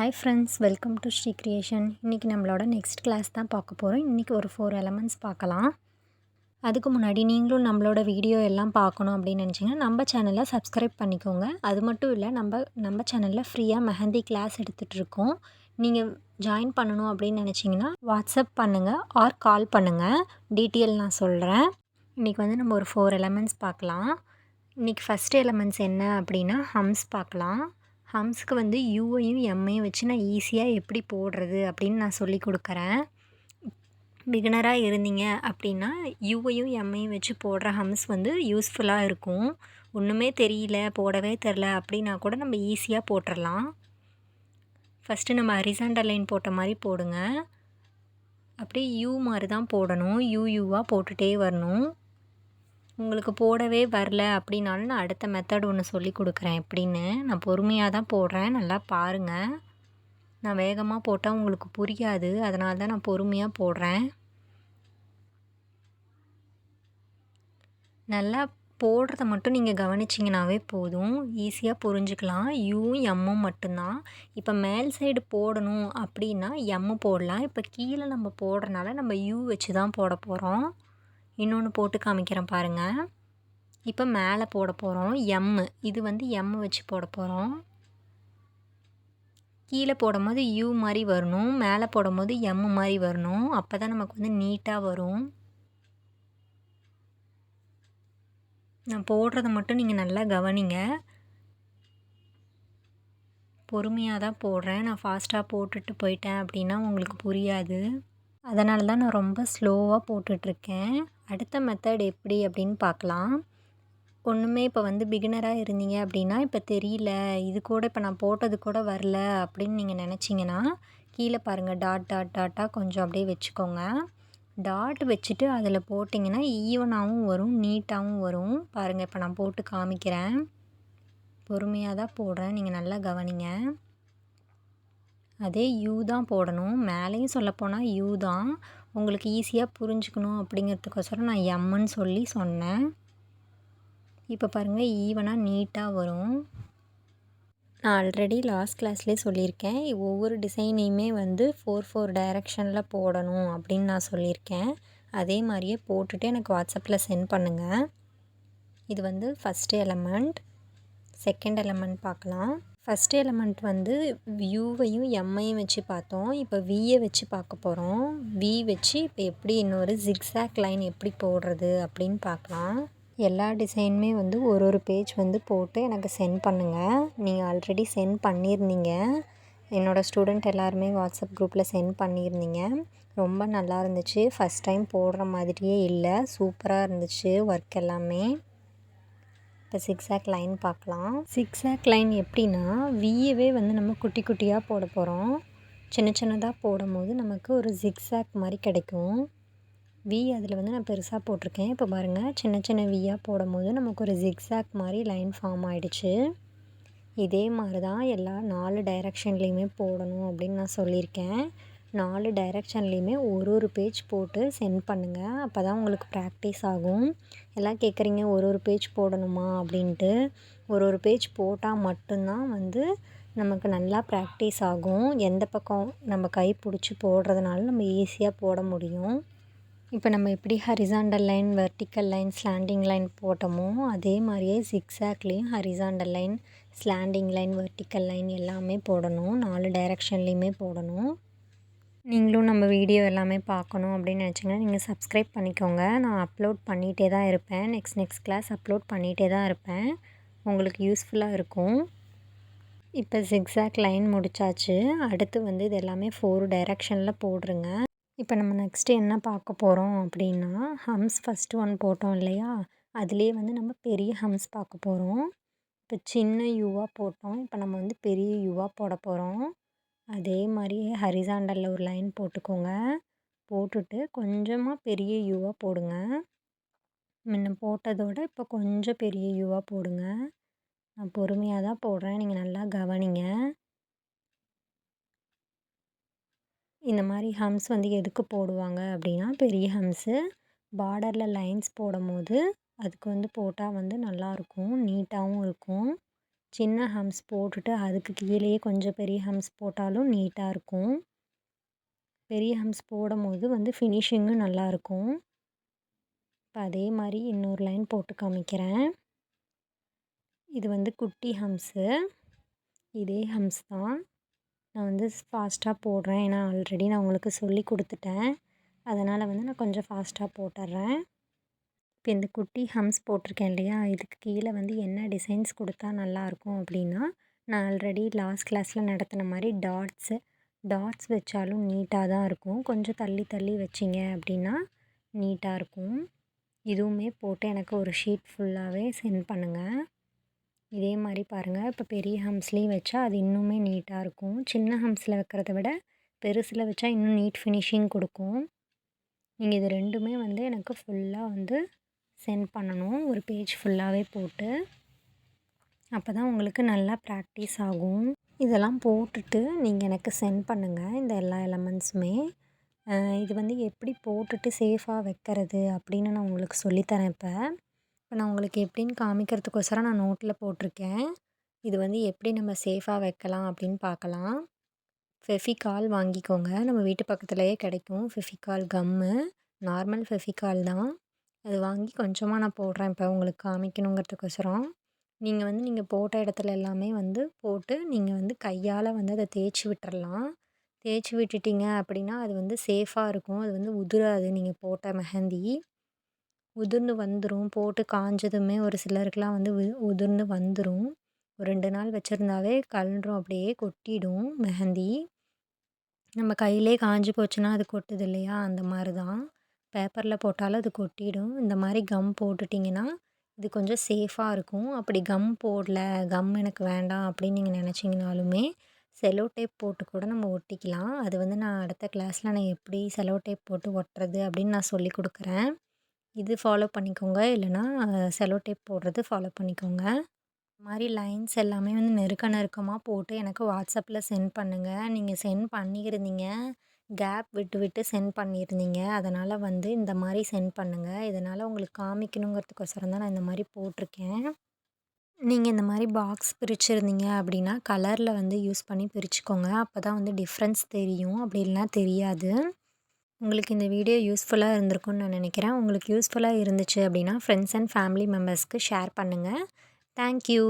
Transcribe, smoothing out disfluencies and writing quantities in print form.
Hi friends, welcome to Sri creation. இன்றைக்கி நம்மளோட next class தான் பார்க்க போகிறோம். இன்றைக்கி ஒரு 4 எலமெண்ட்ஸ் பார்க்கலாம். அதுக்கு முன்னாடி நீங்களும் நம்மளோட வீடியோ எல்லாம் பார்க்கணும் அப்படின்னு நினச்சிங்கன்னா நம்ம சேனலை சப்ஸ்கிரைப் பண்ணிக்கோங்க. அது மட்டும் இல்லை, நம்ம சேனலில் ஃப்ரீயாக மெஹந்தி கிளாஸ் எடுத்துகிட்ருக்கோம். நீங்கள் ஜாயின் பண்ணணும் அப்படின்னு நினச்சிங்கன்னா வாட்ஸ்அப் பண்ணுங்கள் ஆர் கால் பண்ணுங்கள். டீட்டெயில் நான் சொல்கிறேன். இன்றைக்கி வந்து நம்ம ஒரு 4 எலமெண்ட்ஸ் பார்க்கலாம். இன்றைக்கி ஃபஸ்ட் எலமெண்ட்ஸ் என்ன அப்படின்னா ஹம்ஸ் பார்க்கலாம். ஹம்ஸ்க்கு வந்து யூவையும் எம்மையும் வச்சு நான் ஈஸியாக எப்படி போடுறது அப்படின்னு நான் சொல்லி கொடுக்குறேன். பிகினராக இருந்தீங்க அப்படின்னா யூவையும் எம்மையும் வச்சு போடுற ஹம்ஸ் வந்து யூஸ்ஃபுல்லாக இருக்கும். ஒன்றுமே தெரியல, போடவே தெரில அப்படின்னா கூட நம்ம ஈஸியாக போட்டுடலாம். ஃபஸ்ட்டு நம்ம ஹரிசாண்டல் லைன் போட்ட மாதிரி போடுங்க. அப்படியே யூ மாதிரி தான் போடணும். யூவாக போட்டுகிட்டே வரணும். உங்களுக்கு போடவே வரல அப்படின்னாலும் நான் அடுத்த மெத்தட் ஒன்று சொல்லி கொடுக்குறேன் எப்படின்னு. நான் பொறுமையாக தான் போடுறேன், நல்லா பாருங்கள். நான் வேகமாக போட்டால் உங்களுக்கு புரியாது, அதனால தான் நான் பொறுமையாக போடுறேன். நல்லா போடுறத மட்டும் நீங்கள் கவனிச்சிங்கனாவே போதும், ஈஸியாக புரிஞ்சுக்கலாம். யூவும் எம்மும் மட்டும்தான். இப்போ மேல் சைடு போடணும் அப்படின்னா எம்மு போடலாம். இப்போ கீழே நம்ம போடுறனால நம்ம யூ வச்சு தான் போட போகிறோம். இன்னொன்று போட்டு காமிக்கிறேன் பாருங்கள். இப்போ மேலே போட போகிறோம் எம்மு. இது வந்து எம்மு வச்சு போட போகிறோம். கீழே போடும்போது யூ மாதிரி வரணும், மேலே போடும்போது எம்மு மாதிரி வரணும். அப்போ தான் நமக்கு வந்து நீட்டாக வரும். நான் போடுறத மட்டும் நீங்கள் நல்லா கவனிங்க. பொறுமையாக தான் போடுறேன். நான் ஃபாஸ்ட்டாக போட்டுட்டு போயிட்டேன் அப்படின்னா உங்களுக்கு புரியாது. அதனால தான் நான் ரொம்ப ஸ்லோவாக போட்டுட்ருக்கேன். அடுத்த மெத்தட் எப்படி அப்படின்னு பார்க்கலாம். ஒன்றுமே இப்போ வந்து பிகினராக இருந்தீங்க அப்படின்னா இப்போ தெரியல, இது கூட இப்போ நான் போட்டது கூட வரல அப்படின்னு நீங்கள் நினச்சிங்கன்னா கீழே பாருங்கள், டாட்டாக கொஞ்சம் அப்படியே வச்சுக்கோங்க. டாட் வச்சுட்டு அதில் போட்டிங்கன்னா ஈவனாகவும் வரும், நீட்டாகவும் வரும். பாருங்கள், இப்போ நான் போட்டு காமிக்கிறேன். பொறுமையாக தான் போடுறேன், நீங்கள் நல்லா கவனிங்க. அதே யூ தான் போடணும். மேலேயும் சொல்லப்போனால் யூ தான். உங்களுக்கு ஈஸியாக புரிஞ்சுக்கணும் அப்படிங்கிறதுக்கோசரம் நான் எம்முன்னு சொல்லி சொன்னேன். இப்போ பாருங்கள், ஈவனாக நீட்டாக வரும். நான் ஆல்ரெடி லாஸ்ட் கிளாஸ்லேயே சொல்லியிருக்கேன், ஒவ்வொரு டிசைனையுமே வந்து 4 டைரெக்ஷனில் போடணும் அப்படின்னு நான் சொல்லியிருக்கேன். அதே மாதிரியே போட்டுட்டு எனக்கு வாட்ஸ்அப்பில் சென்ட் பண்ணுங்கள். இது வந்து ஃபஸ்ட்டு எலமெண்ட். செகண்ட் எலமெண்ட் பார்க்கலாம். ஃபஸ்ட் எலமெண்ட் வந்து யூவையும் எம்மையும் வச்சு பார்த்தோம். இப்போ வியை வச்சு பார்க்க போகிறோம். வி வச்சு இப்போ எப்படி இன்னொரு ஜிக்ஸாக் லைன் எப்படி போடுறது அப்படின்னு பார்க்கலாம். எல்லா டிசைனுமே வந்து ஒரு பேஜ் வந்து போட்டு எனக்கு சென்ட் பண்ணுங்கள். நீங்கள் ஆல்ரெடி சென்ட் பண்ணியிருந்தீங்க. என்னோடய ஸ்டூடெண்ட் எல்லாருமே வாட்ஸ்அப் குரூப்பில் சென்ட் பண்ணியிருந்தீங்க. ரொம்ப நல்லா இருந்துச்சு. ஃபஸ்ட் டைம் போடுற மாதிரியே இல்லை, சூப்பராக இருந்துச்சு ஒர்க் எல்லாமே. இப்போ சிக்ஸாக் லைன் பார்க்கலாம். சிக்ஸாக் லைன் எப்படின்னா வியவே வந்து நம்ம குட்டி குட்டியாக போட போகிறோம். சின்னதாக போடும் போது நமக்கு ஒரு ஜிக்ஸாக் மாதிரி கிடைக்கும். வி அதில் வந்து நான் பெருசாக போட்டிருக்கேன். இப்போ பாருங்கள், சின்ன வியாக போடும் போது நமக்கு ஒரு ஜிக்ஸாக் மாதிரி லைன் ஃபார்ம் ஆகிடுச்சு. இதே மாதிரி தான் எல்லா 4 டைரெக்ஷன்லேயுமே போடணும் அப்படின்னு நான் சொல்லியிருக்கேன். 4 டைரெக்ஷன்லேயுமே ஒரு பேஜ் போட்டு சென்ட் பண்ணுங்கள். அப்போ தான் உங்களுக்கு ப்ராக்டிஸ் ஆகும். எல்லாம் கேட்குறீங்க ஒரு பேஜ் போடணுமா அப்படின்ட்டு. ஒரு பேஜ் போட்டால் மட்டும்தான் வந்து நமக்கு நல்லா ப்ராக்டிஸ் ஆகும். எந்த பக்கம் நம்ம கை பிடிச்சி போடுறதுனால நம்ம ஈஸியாக போட முடியும். இப்போ நம்ம எப்படி horizontal line, vertical line, slanting line போட்டோமோ அதே மாதிரியே ஜிக்ஸாக்லேயும் horizontal line, slanting line, vertical line எல்லாமே போடணும். 4 டைரெக்ஷன்லேயுமே போடணும். நீங்களும் நம்ம வீடியோ எல்லாமே பார்க்கணும் அப்படின்னு நினச்சிங்கன்னா நீங்கள் சப்ஸ்கிரைப் பண்ணிக்கோங்க. நான் அப்லோட் பண்ணிகிட்டே தான் இருப்பேன். நெக்ஸ்ட் கிளாஸ் அப்லோட் பண்ணிகிட்டே தான் இருப்பேன். உங்களுக்கு யூஸ்ஃபுல்லாக இருக்கும். இப்போ ஜிக்ஸாக் லைன் முடித்தாச்சு. அடுத்து வந்து இது எல்லாமே 4 டைரெக்ஷனில் போடுறேங்க. இப்போ நம்ம நெக்ஸ்ட்டு என்ன பார்க்க போகிறோம் அப்படின்னா ஹம்ஸ் ஃபஸ்ட்டு ஒன் போட்டோம் இல்லையா, அதுலேயே வந்து நம்ம பெரிய ஹம்ஸ் பார்க்க போகிறோம். இப்போ சின்ன யூவாக போட்டோம், இப்போ நம்ம வந்து பெரிய யூவாக போட போகிறோம். அதே மாதிரியே ஹரிசாண்டலில் ஒரு லைன் போட்டுக்கோங்க. போட்டுட்டு கொஞ்சமாக பெரிய யூவாக போடுங்க. முன்ன போட்டதோட இப்போ கொஞ்சம் பெரிய யூவாக போடுங்க. நான் பொறுமையாக தான் போடுறேன், நீங்கள் நல்லா கவனிங்க. இந்த மாதிரி ஹம்ஸ் வந்து எதுக்கு போடுவாங்க அப்படின்னா பெரிய ஹம்ஸு பார்டரில் லைன்ஸ் போடும் போது அதுக்கு வந்து போட்டால் வந்து நல்லாயிருக்கும், நீட்டாகவும் இருக்கும். சின்ன ஹம்ஸ் போட்டுட்டு அதுக்கு கீழேயே கொஞ்சம் பெரிய ஹம்ஸ் போட்டாலும் நீட்டாக இருக்கும். பெரிய ஹம்ஸ் போடும்போது வந்து ஃபினிஷிங்கும் நல்லாயிருக்கும். இப்போ அதே மாதிரி இன்னொரு லைன் போட்டு காமிக்கிறேன். இது வந்து குட்டி ஹம்ஸு. இதே ஹம்ஸ் தான். நான் வந்து ஃபாஸ்ட்டாக போடுறேன். ஏன்னா ஆல்ரெடி நான் உங்களுக்கு சொல்லி கொடுத்துட்டேன். அதனால் வந்து நான் கொஞ்சம் ஃபாஸ்ட்டாக போட்டுடுறேன். இப்போ இந்த குட்டி ஹம்ஸ் போட்டிருக்கேன் இல்லையா, இதுக்கு கீழே வந்து என்ன டிசைன்ஸ் கொடுத்தா நல்லாயிருக்கும் அப்படின்னா, நான் ஆல்ரெடி லாஸ்ட் கிளாஸில் நடத்தின மாதிரி டாட்ஸ் வச்சாலும் நீட்டாக தான் இருக்கும். கொஞ்சம் தள்ளி தள்ளி வச்சிங்க அப்படின்னா நீட்டாக இருக்கும். இதுவுமே போட்டு எனக்கு ஒரு ஷீட் ஃபுல்லாகவே சென்ட் பண்ணுங்கள். இதே மாதிரி பாருங்கள். இப்போ பெரிய ஹம்ஸ்லேயும் வச்சா அது இன்னுமே நீட்டாக இருக்கும். சின்ன ஹம்ஸில் வைக்கிறத விட பெருசில் வச்சா இன்னும் நீட் ஃபினிஷிங் கொடுக்கும். நீங்கள் இது ரெண்டுமே வந்து எனக்கு ஃபுல்லாக வந்து சென்ட் பண்ணணும், ஒரு பேஜ் ஃபுல்லாகவே போட்டு. அப்போ தான் உங்களுக்கு நல்லா ப்ராக்டிஸ் ஆகும். இதெல்லாம் போட்டுட்டு நீங்கள் எனக்கு சென்ட் பண்ணுங்கள், இந்த எல்லா எலமெண்ட்ஸுமே. இது வந்து எப்படி போட்டுட்டு சேஃபாக வைக்கிறது அப்படின்னு நான் உங்களுக்கு சொல்லித்தரேன். இப்போ நான் உங்களுக்கு எப்படின்னு காமிக்கிறதுக்கோசரம் நான் நோட்டில் போட்டிருக்கேன். இது வந்து எப்படி நம்ம சேஃபாக வைக்கலாம் அப்படின்னு பார்க்கலாம். ஃபெஃபிகால் வாங்கிக்கோங்க. நம்ம வீட்டு பக்கத்துலேயே கிடைக்கும் ஃபெஃபிகால் கம்மு. நார்மல் ஃபெஃபிகால் தான். அது வாங்கி கொஞ்சமாக நான் போடுறேன் இப்போ உங்களுக்கு காமிக்கணுங்கிறதுக்கோசரம். நீங்கள் போட்ட இடத்துல எல்லாமே வந்து போட்டு நீங்கள் வந்து கையால் வந்து அதை தேய்ச்சி விட்டுறலாம். தேய்ச்சி விட்டுட்டிங்க அப்படின்னா அது வந்து சேஃபாக இருக்கும். அது வந்து உதிராது. நீங்கள் போட்ட மெஹந்தி உதிர்ந்து வந்துடும். போட்டு காஞ்சதுமே ஒரு சிலருக்குலாம் வந்து உதிர்ந்து வந்துடும். ஒரு 2 நாள் வச்சுருந்தாவே கழன்றும், அப்படியே கொட்டிடும் மெஹந்தி. நம்ம கையிலே காஞ்சி போச்சுன்னா அது கொட்டுது இல்லையா, அந்த மாதிரி தான். பேப்பரில் போட்டாலும் அது கொட்டிடும். இந்த மாதிரி கம் போட்டுட்டிங்கன்னா இது கொஞ்சம் சேஃபாக இருக்கும். அப்படி கம் போடல, கம் எனக்கு வேண்டாம் அப்படின்னு நீங்கள் நினச்சிங்கனாலுமே செலோ டேப் போட்டு கூட நம்ம ஒட்டிக்கலாம். அது வந்து நான் அடுத்த கிளாஸில் நான் எப்படி செலோ டேப் போட்டு ஒட்டுறது அப்படின்னு நான் சொல்லி கொடுக்குறேன். இது ஃபாலோ பண்ணிக்கோங்க, இல்லைனா செலோ டேப் போடுறது ஃபாலோ பண்ணிக்கோங்க. இந்த மாதிரி லைன்ஸ் எல்லாமே வந்து நெருக்கமாக போட்டு எனக்கு வாட்ஸ்அப்பில் சென்ட் பண்ணுங்கள். நீங்கள் சென்ட் பண்ணியிருந்தீங்க, கேப் விட்டு விட்டு சென்ட் பண்ணியிருந்தீங்க. அதனால் வந்து இந்த மாதிரி சென்ட் பண்ணுங்கள். இதனால் உங்களுக்கு காமிக்கணுங்கிறதுக்கோசரம் தான் நான் இந்த மாதிரி போட்டிருக்கேன். நீங்கள் இந்த மாதிரி பாக்ஸ் பிரிச்சுருந்தீங்க அப்படின்னா கலரில் வந்து யூஸ் பண்ணி பிரிச்சுக்கோங்க. அப்போ தான் வந்து டிஃப்ரென்ஸ் தெரியும். அப்படி இல்லைனா தெரியாது. உங்களுக்கு இந்த வீடியோ யூஸ்ஃபுல்லாக இருந்திருக்கும்னு நான் நினைக்கிறேன். உங்களுக்கு யூஸ்ஃபுல்லாக இருந்துச்சு அப்படின்னா ஃப்ரெண்ட்ஸ் அண்ட் ஃபேமிலி மெம்பர்ஸ்க்கு ஷேர் பண்ணுங்கள். தேங்க்யூ.